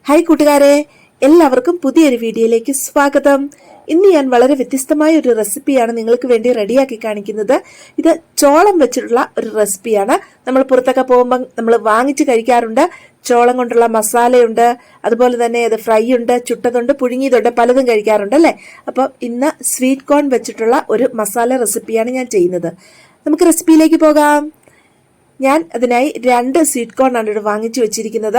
Hi കൂട്ടുകാരെ, എല്ലാവർക്കും പുതിയൊരു വീഡിയോയിലേക്ക് സ്വാഗതം. ഇന്ന് ഞാൻ വളരെ വ്യത്യസ്തമായ ഒരു റെസിപ്പിയാണ് നിങ്ങൾക്ക് വേണ്ടി റെഡിയാക്കി കാണിക്കുന്നത്. ഇത് ചോളം വെച്ചിട്ടുള്ള ഒരു റെസിപ്പിയാണ്. നമ്മൾ പുറത്തൊക്കെ പോകുമ്പോൾ നമ്മൾ വാങ്ങിച്ച് കഴിക്കാറുണ്ട്. ചോളം കൊണ്ടുള്ള മസാലയുണ്ട്, അതുപോലെ തന്നെ അത് ഫ്രൈ ഉണ്ട്, ചുട്ടതുണ്ട്, പുഴുങ്ങിയതുണ്ട്, പലതും കഴിക്കാറുണ്ട് അല്ലേ. അപ്പം ഇന്ന് സ്വീറ്റ് കോൺ വെച്ചിട്ടുള്ള ഒരു മസാല റെസിപ്പിയാണ് ഞാൻ ചെയ്യുന്നത്. നമുക്ക് റെസിപ്പിയിലേക്ക് പോകാം. ഞാൻ അതിനായി 2 സ്വീറ്റ് കോൺ ആണ് ഇവിടെ വാങ്ങിച്ചു വെച്ചിരിക്കുന്നത്.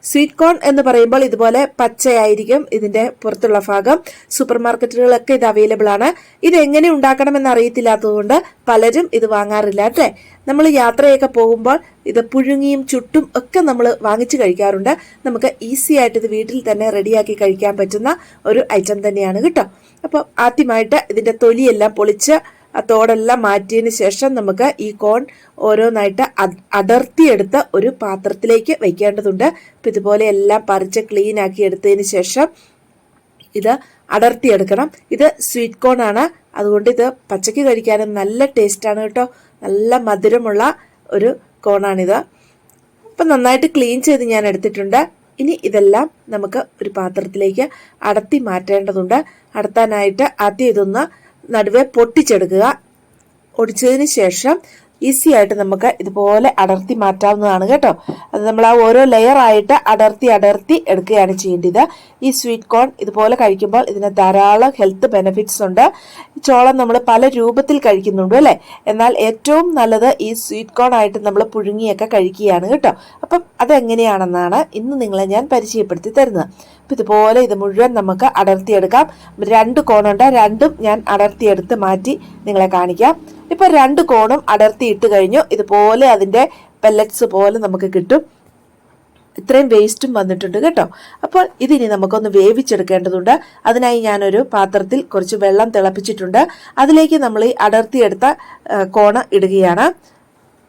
സ്വീറ്റ് കോൺ എന്ന് പറയുമ്പോൾ ഇതുപോലെ പച്ചയായിരിക്കും ഇതിന്റെ പുറത്തുള്ള ഭാഗം. സൂപ്പർ മാർക്കറ്റുകളിലൊക്കെ ഇത് അവൈലബിൾ ആണ്. ഇത് എങ്ങനെ ഉണ്ടാക്കണമെന്ന് അറിയത്തില്ലാത്തതുകൊണ്ട് പലരും ഇത് വാങ്ങാറില്ല അല്ലേ. നമ്മൾ യാത്രയൊക്കെ പോകുമ്പോൾ ഇത് പുഴുങ്ങിയും ചുട്ടും ഒക്കെ നമ്മൾ വാങ്ങിച്ചു കഴിക്കാറുണ്ട്. നമുക്ക് ഈസി ആയിട്ട് ഇത് വീട്ടിൽ തന്നെ റെഡിയാക്കി കഴിക്കാൻ പറ്റുന്ന ഒരു ഐറ്റം തന്നെയാണ് കേട്ടോ. അപ്പോൾ ആദ്യമായിട്ട് ഇതിന്റെ തൊലിയെല്ലാം പൊളിച്ച് ആ തോടെല്ലാം മാറ്റിയതിന് ശേഷം നമുക്ക് ഈ കോൺ ഓരോന്നായിട്ട് അടർത്തിയെടുത്ത് ഒരു പാത്രത്തിലേക്ക് വെക്കേണ്ടതുണ്ട്. അപ്പം ഇതുപോലെ എല്ലാം പറിച്ച് ക്ലീൻ ആക്കി എടുത്തതിന് ശേഷം ഇത് അടർത്തിയെടുക്കണം. ഇത് സ്വീറ്റ് കോൺ ആണ്, അതുകൊണ്ട് ഇത് പച്ചക്ക് കഴിക്കാനും നല്ല ടേസ്റ്റാണ് കേട്ടോ. നല്ല മധുരമുള്ള ഒരു കോണാണിത്. അപ്പം നന്നായിട്ട് ക്ലീൻ ചെയ്ത് ഞാൻ എടുത്തിട്ടുണ്ട്. ഇനി ഇതെല്ലാം നമുക്ക് ഒരു പാത്രത്തിലേക്ക് അടർത്തി മാറ്റേണ്ടതുണ്ട്. അടർത്താനായിട്ട് ആദ്യം ഇതൊന്ന് നടുവെ പൊട്ടിച്ചെടുക്കുക. ഒടിച്ചതിന് ശേഷം ഈസി ആയിട്ട് നമുക്ക് ഇതുപോലെ അടർത്തി മാറ്റാവുന്നതാണ് കേട്ടോ. അത് നമ്മൾ ആ ഓരോ ലെയർ ആയിട്ട് അടർത്തി എടുക്കുകയാണ് ചെയ്യേണ്ടത്. ഈ സ്വീറ്റ് കോൺ ഇതുപോലെ കഴിക്കുമ്പോൾ ഇതിന് ധാരാളം ഹെൽത്ത് ബെനിഫിറ്റ്സ് ഉണ്ട്. ചോളം നമ്മൾ പല രൂപത്തിൽ കഴിക്കുന്നുണ്ട് അല്ലേ. എന്നാൽ ഏറ്റവും നല്ലത് ഈ സ്വീറ്റ് കോൺ ആയിട്ട് നമ്മൾ പുഴുങ്ങിയൊക്കെ കഴിക്കുകയാണ് കേട്ടോ. അപ്പം അതെങ്ങനെയാണെന്നാണ് ഇന്ന് നിങ്ങളെ ഞാൻ പരിചയപ്പെടുത്തി തരുന്നത്. അപ്പം ഇതുപോലെ ഇത് മുഴുവൻ നമുക്ക് അടർത്തിയെടുക്കാം. 2 കോണുണ്ട്, രണ്ടും ഞാൻ അടർത്തിയെടുത്ത് മാറ്റി നിങ്ങളെ കാണിക്കാം. ഇപ്പൊ 2 കോണും അടർത്തി ഇട്ട് കഴിഞ്ഞു. ഇതുപോലെ അതിന്റെ പെല്ലറ്റ്സ് പോലെ നമുക്ക് കിട്ടും. ഇത്രയും വേസ്റ്റും വന്നിട്ടുണ്ട് കേട്ടോ. അപ്പോൾ ഇതിനി നമുക്കൊന്ന് വേവിച്ചെടുക്കേണ്ടതുണ്ട്. അതിനായി ഞാനൊരു പാത്രത്തിൽ കുറച്ച് വെള്ളം തിളപ്പിച്ചിട്ടുണ്ട്. അതിലേക്ക് നമ്മൾ ഈ അടർത്തിയെടുത്ത കോണ് ഇടുകയാണ്.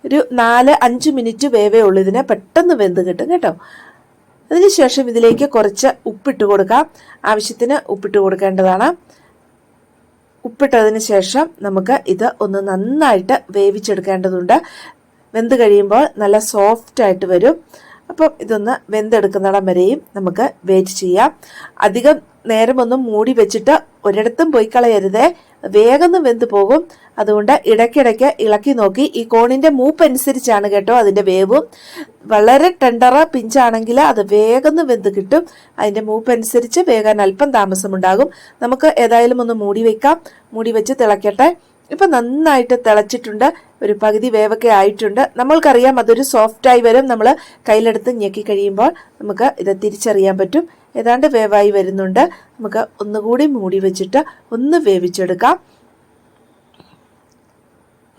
ഒരു 4-5 മിനിറ്റ് വേവേ ഉള്ളൂ. ഇതിനെ പെട്ടെന്ന് വെന്ത് കിട്ടും കേട്ടോ. അതിനുശേഷം ഇതിലേക്ക് കുറച്ച് ഉപ്പിട്ട് കൊടുക്കാം. ആവശ്യത്തിന് ഉപ്പിട്ട് കൊടുക്കേണ്ടതാണ്. ഉപ്പിട്ടതിന് ശേഷം നമുക്ക് ഇത് ഒന്ന് നന്നായിട്ട് വേവിച്ചെടുക്കേണ്ടതുണ്ട്. വെന്ത് കഴിയുമ്പോൾ നല്ല സോഫ്റ്റ് ആയിട്ട് വരും. അപ്പം ഇതൊന്ന് വെന്തെടുക്കുന്നിടം വരെയും നമുക്ക് വെയിറ്റ് ചെയ്യാം. അധികം നേരമൊന്നും മൂടി വെച്ചിട്ട് ഒരിടത്തും പോയി കളയരുതേ, വേഗം വെന്ത് പോകും. അതുകൊണ്ട് ഇടയ്ക്കിടയ്ക്ക് ഇളക്കി നോക്കി. ഈ കോണിന്റെ മൂപ്പ് അനുസരിച്ചാണ് കേട്ടോ അതിന്റെ വേവും. വളരെ ടെൻഡറ പിഞ്ചാണെങ്കിൽ അത് വേഗം വെന്ത് കിട്ടും. അതിന്റെ മൂപ്പ് അനുസരിച്ച് വേകാൻ അല്പം താമസമുണ്ടാകും. നമുക്ക് ഏതായാലും ഒന്ന് മൂടി വെക്കാം. മൂടി വെച്ച് തിളക്കട്ടെ. ഇപ്പൊ നന്നായിട്ട് തിളച്ചിട്ടുണ്ട്. ഒരു പകുതി വേവൊക്കെ ആയിട്ടുണ്ട്. നമ്മൾക്കറിയാം അതൊരു സോഫ്റ്റായി വരും. നമ്മൾ കയ്യിലെടുത്ത് ഞെക്കി കഴിയുമ്പോൾ നമുക്ക് ഇത് തിരിച്ചറിയാൻ പറ്റും. ഏതാണ്ട് വേവായി വരുന്നുണ്ട്. നമുക്ക് ഒന്നുകൂടി മൂടി വെച്ചിട്ട് ഒന്ന് വേവിച്ചെടുക്കാം.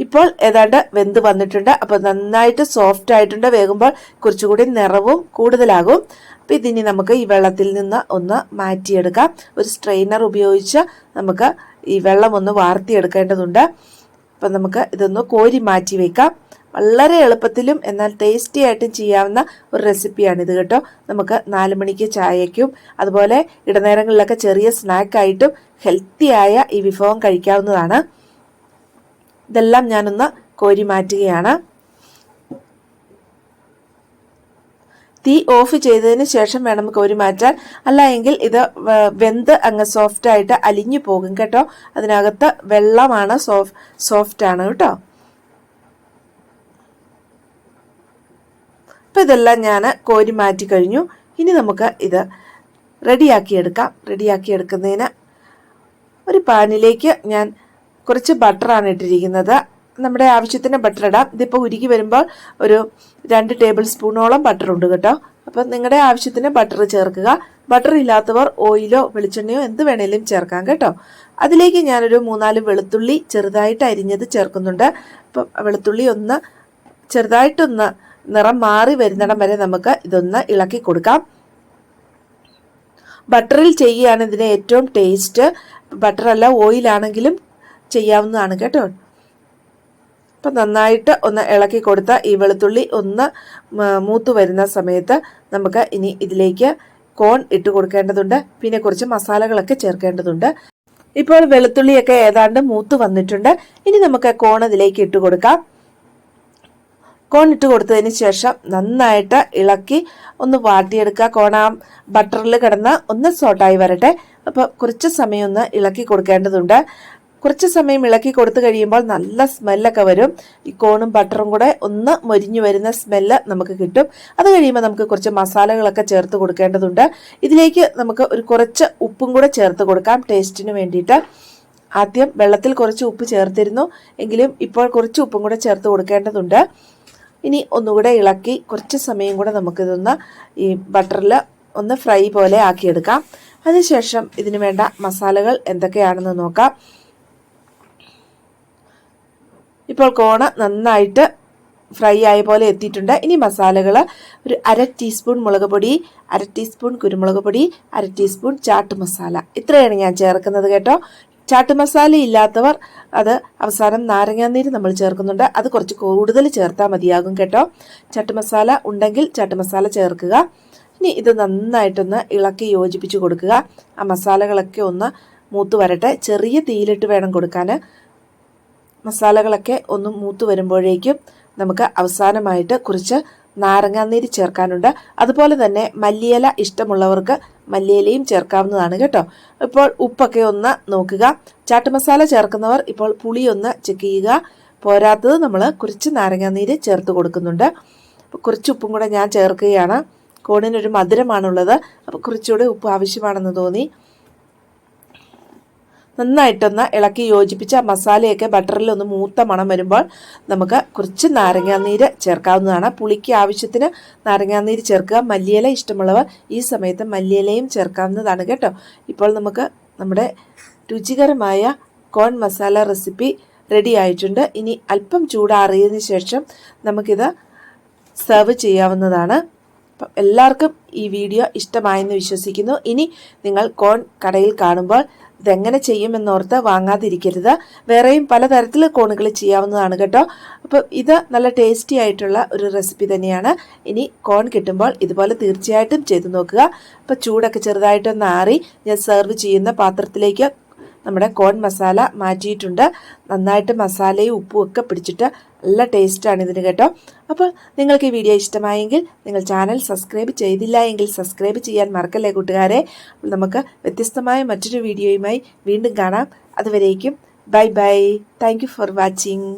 ഇപ്പോൾ ഏതാണ്ട് വെന്ത് വന്നിട്ടുണ്ട്. അപ്പൊ നന്നായിട്ട് സോഫ്റ്റ് ആയിട്ടുണ്ട്. വേകുമ്പോൾ കുറച്ചുകൂടി നിറവും കൂടുതലാകും. അപ്പൊ ഇതിനി നമുക്ക് ഈ വെള്ളത്തിൽ നിന്ന് ഒന്ന് മാറ്റിയെടുക്കാം. ഒരു സ്ട്രെയിനർ ഉപയോഗിച്ച് നമുക്ക് ഈ വെള്ളം ഒന്ന് വാർത്തിയെടുക്കേണ്ടതുണ്ട്. അപ്പം നമുക്ക് ഇതൊന്ന് കോരി മാറ്റി വെക്കാം. വളരെ എളുപ്പത്തിലും എന്നാൽ ടേസ്റ്റി ആയിട്ടും ചെയ്യാവുന്ന ഒരു റെസിപ്പിയാണിത് കേട്ടോ. നമുക്ക് 4 മണിക്ക് ചായയ്ക്കും അതുപോലെ ഇടനേരങ്ങളിലൊക്കെ ചെറിയ സ്നാക്കായിട്ടും ഹെൽത്തിയായ ഈ വിഭവം കഴിക്കാവുന്നതാണ്. ഇതെല്ലാം ഞാനൊന്ന് കോരി മാറ്റുകയാണ്. തീ ഓഫ് ചെയ്തതിന് ശേഷം വേണം കോരി മാറ്റാൻ. അല്ല എങ്കിൽ ഇത് വെന്ത് അങ്ങ് സോഫ്റ്റ് ആയിട്ട് അലിഞ്ഞു പോകും കേട്ടോ. അതിനകത്ത് വെള്ളമാണ്, സോഫ്റ്റ് ആണ് കേട്ടോ. അപ്പൊ ഇതെല്ലാം ഞാൻ കോരി മാറ്റി കഴിഞ്ഞു. ഇനി നമുക്ക് ഇത് റെഡിയാക്കിയെടുക്കാം. റെഡിയാക്കിയെടുക്കുന്നതിന് ഒരു പാനിലേക്ക് ഞാൻ കുറച്ച് ബട്ടറാണ് ഇട്ടിരിക്കുന്നത്. നമ്മുടെ ആവശ്യത്തിന് ബട്ടർ ഇടാം. ഇതിപ്പോൾ ഉരുകി വരുമ്പോൾ ഒരു 2 ടേബിൾ സ്പൂണോളം ബട്ടർ ഉണ്ട് കേട്ടോ. അപ്പം നിങ്ങളുടെ ആവശ്യത്തിന് ബട്ടർ ചേർക്കുക. ബട്ടർ ഇല്ലാത്തവർ ഓയിലോ വെളിച്ചെണ്ണയോ എന്ത് വേണേലും ചേർക്കാം കേട്ടോ. അതിലേക്ക് ഞാനൊരു 3-4 വെളുത്തുള്ളി ചെറുതായിട്ട് അരിഞ്ഞത് ചേർക്കുന്നുണ്ട്. അപ്പം വെളുത്തുള്ളി ഒന്ന് ചെറുതായിട്ടൊന്ന് നിറം മാറി വരുന്നിടം വരെ നമുക്ക് ഇതൊന്ന് ഇളക്കി കൊടുക്കാം. ബട്ടറിൽ ചെയ്യുകയാണ് ഇതിന് ഏറ്റവും ടേസ്റ്റ്. ബട്ടറല്ല ഓയിലാണെങ്കിലും ചെയ്യാവുന്നതാണ് കേട്ടോ. അപ്പം നന്നായിട്ട് ഒന്ന് ഇളക്കി കൊടുത്ത ഈ വെളുത്തുള്ളി ഒന്ന് മൂത്ത് വരുന്ന സമയത്ത് നമുക്ക് ഇനി ഇതിലേക്ക് കോൺ ഇട്ട് കൊടുക്കേണ്ടതുണ്ട്. പിന്നെ കുറച്ച് മസാലകളൊക്കെ ചേർക്കേണ്ടതുണ്ട്. ഇപ്പോൾ വെളുത്തുള്ളിയൊക്കെ ഏതാണ്ട് മൂത്ത് വന്നിട്ടുണ്ട്. ഇനി നമുക്ക് കോൺ ഇതിലേക്ക് ഇട്ട് കൊടുക്കാം. കോൺ ഇട്ട് കൊടുത്തതിന് ശേഷം നന്നായിട്ട് ഇളക്കി ഒന്ന് വാട്ടിയെടുക്കുക. കോൺ ആ ബട്ടറിൽ കിടന്ന് ഒന്ന് സോട്ടായി വരട്ടെ. അപ്പോൾ കുറച്ച് സമയം ഒന്ന് ഇളക്കി കൊടുക്കേണ്ടതുണ്ട്. കുറച്ച് സമയം ഇളക്കി കൊടുത്തു കഴിയുമ്പോൾ നല്ല സ്മെല്ലൊക്കെ വരും. ഈ കോണും ബട്ടറും കൂടെ ഒന്ന് മൊരിഞ്ഞു വരുന്ന സ്മെല്ല് നമുക്ക് കിട്ടും. അത് കഴിയുമ്പോൾ നമുക്ക് കുറച്ച് മസാലകളൊക്കെ ചേർത്ത് കൊടുക്കേണ്ടതുണ്ട്. ഇതിലേക്ക് നമുക്ക് ഒരു കുറച്ച് ഉപ്പും കൂടെ ചേർത്ത് കൊടുക്കാം ടേസ്റ്റിന് വേണ്ടിയിട്ട്. ആദ്യം വെള്ളത്തിൽ കുറച്ച് ഉപ്പ് ചേർത്തിരുന്നു, എങ്കിലും ഇപ്പോൾ കുറച്ച് ഉപ്പും കൂടെ ചേർത്ത് കൊടുക്കേണ്ടതുണ്ട്. ഇനി ഒന്നുകൂടെ ഇളക്കി കുറച്ച് സമയം കൂടെ നമുക്കിതൊന്ന് ഈ ബട്ടറിൽ ഒന്ന് ഫ്രൈ പോലെ ആക്കിയെടുക്കാം. അതിനുശേഷം ഇതിന് വേണ്ട മസാലകൾ എന്തൊക്കെയാണെന്ന് നോക്കാം. ഇപ്പോൾ കോണ് നന്നായിട്ട് ഫ്രൈ ആയ പോലെ എത്തിയിട്ടുണ്ട്. ഇനി മസാലകൾ ഒരു 1/2 ടീസ്പൂൺ മുളക് പൊടി, 1/2 ടീസ്പൂൺ കുരുമുളക് പൊടി, 1/2 ടീസ്പൂൺ ചാട്ട് മസാല, ഇത്രയാണ് ഞാൻ ചേർക്കുന്നത് കേട്ടോ. ചാട്ട് മസാല ഇല്ലാത്തവർ അത് അവസാനം നാരങ്ങാനീര് നമ്മൾ ചേർക്കുന്നുണ്ട്, അത് കുറച്ച് കൂടുതൽ ചേർത്താൽ മതിയാകും കേട്ടോ. ചാട്ട് മസാല ഉണ്ടെങ്കിൽ ചാട്ട് മസാല ചേർക്കുക. ഇനി ഇത് നന്നായിട്ടൊന്ന് ഇളക്കി യോജിപ്പിച്ച് കൊടുക്കുക. ആ മസാലകളൊക്കെ ഒന്ന് മൂത്ത് വരട്ടെ. ചെറിയ തീയിലിട്ട് വേണം കൊടുക്കാൻ. മസാലകളൊക്കെ ഒന്ന് മൂത്ത് വരുമ്പോഴേക്കും നമുക്ക് അവസാനമായിട്ട് കുറച്ച് നാരങ്ങാനീര് ചേർക്കാനുണ്ട്. അതുപോലെ തന്നെ മല്ലിയില ഇഷ്ടമുള്ളവർക്ക് മല്ലിയിലയും ചേർക്കാവുന്നതാണ് കേട്ടോ. ഇപ്പോൾ ഉപ്പൊക്കെ ഒന്ന് നോക്കുക. ചാട്ട് മസാല ചേർക്കുന്നവർ ഇപ്പോൾ പുളി ഒന്ന് ചെക്ക് ചെയ്യുക. പോരാത്തത് നമ്മൾ കുറച്ച് നാരങ്ങാനീര് ചേർത്ത് കൊടുക്കുന്നുണ്ട്. അപ്പോൾ കുറച്ച് ഉപ്പും കൂടെ ഞാൻ ചേർക്കുകയാണ്. കോണിനൊരു മധുരമാണുള്ളത്, അപ്പോൾ കുറച്ചുകൂടെ ഉപ്പ് ആവശ്യമാണെന്ന് തോന്നി. നന്നായിട്ടൊന്ന് ഇളക്കി യോജിപ്പിച്ച മസാലയൊക്കെ ബട്ടറിൽ ഒന്ന് മൂത്ത മണം വരുമ്പോൾ നമുക്ക് കുറച്ച് നാരങ്ങാനീര് ചേർക്കാവുന്നതാണ്. പുളിക്ക് ആവശ്യത്തിന് നാരങ്ങാനീര് ചേർക്കുക. മല്ലിയില ഇഷ്ടമുള്ളവർ ഈ സമയത്ത് മല്ലിയിലയും ചേർക്കാവുന്നതാണ് കേട്ടോ. ഇപ്പോൾ നമുക്ക് നമ്മുടെ രുചികരമായ കോൺ മസാല റെസിപ്പി റെഡി ആയിട്ടുണ്ട്. ഇനി അല്പം ചൂടാറിയതിന് ശേഷം നമുക്കിത് സെർവ് ചെയ്യാവുന്നതാണ്. അപ്പം എല്ലാവർക്കും ഈ വീഡിയോ ഇഷ്ടമായെന്ന് വിശ്വസിക്കുന്നു. ഇനി നിങ്ങൾ കോൺ കടയിൽ കാണുമ്പോൾ ഇതെങ്ങനെ ചെയ്യുമെന്നോർത്ത് വാങ്ങാതിരിക്കരുത്. വേറെയും പലതരത്തിൽ കോണുകൾ ചെയ്യാവുന്നതാണ് കേട്ടോ. അപ്പോൾ ഇത് നല്ല ടേസ്റ്റി ആയിട്ടുള്ള ഒരു റെസിപ്പി തന്നെയാണ്. ഇനി കോൺ കിട്ടുമ്പോൾ ഇതുപോലെ തീർച്ചയായിട്ടും ചെയ്തു നോക്കുക. അപ്പോൾ ചൂടൊക്കെ ചെറുതായിട്ടൊന്ന് ആറി ഞാൻ സെർവ് ചെയ്യുന്ന പാത്രത്തിലേക്ക് നമ്മുടെ കോൺ മസാല മാറ്റിയിട്ടുണ്ട്. നന്നായിട്ട് മസാലയും ഉപ്പും ഒക്കെ പിടിച്ചിട്ട് നല്ല ടേസ്റ്റാണ് ഇതിന് കേട്ടോ. അപ്പോൾ നിങ്ങൾക്ക് ഈ വീഡിയോ ഇഷ്ടമായെങ്കിൽ നിങ്ങൾ ചാനൽ സബ്സ്ക്രൈബ് ചെയ്തില്ല എങ്കിൽ സബ്സ്ക്രൈബ് ചെയ്യാൻ മറക്കല്ലേ കൂട്ടുകാരെ. നമുക്ക് വ്യത്യസ്തമായ മറ്റൊരു വീഡിയോയുമായി വീണ്ടും കാണാം. അതുവരേക്കും bye bye. Thank you for watching.